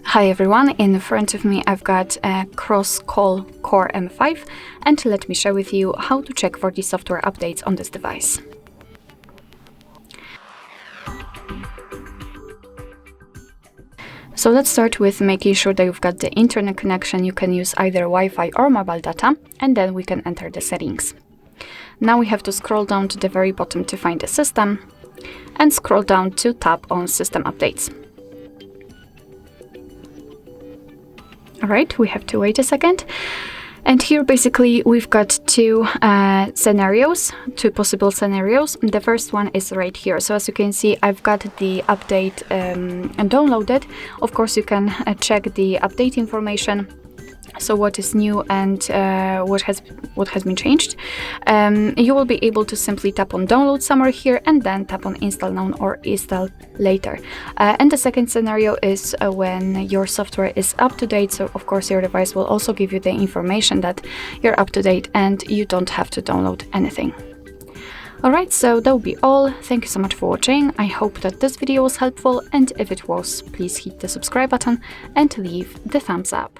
Hi everyone, in front of me I've got a CROSSCALL Core M5 and let me share with you how to check for the software updates on this device. So let's start with making sure that you've got the internet connection. You can use either Wi-Fi or mobile data, and then we can enter the settings. Now we have to scroll down to the very bottom to find the system and scroll down to tap on system updates. Alright, we have to wait a second. And here basically we've got two possible scenarios. The first one is right here. So as you can see, I've got the update downloaded. Of course, you can check the update information. So what is new and what has been changed. You will be able to simply tap on download somewhere here and then tap on install now or install later. And the second scenario is when your software is up to date. So of course your device will also give you the information that you're up to date and you don't have to download anything. Alright, so that will be all. Thank you so much for watching. I hope that this video was helpful, and if it was, please hit the subscribe button and leave the thumbs up.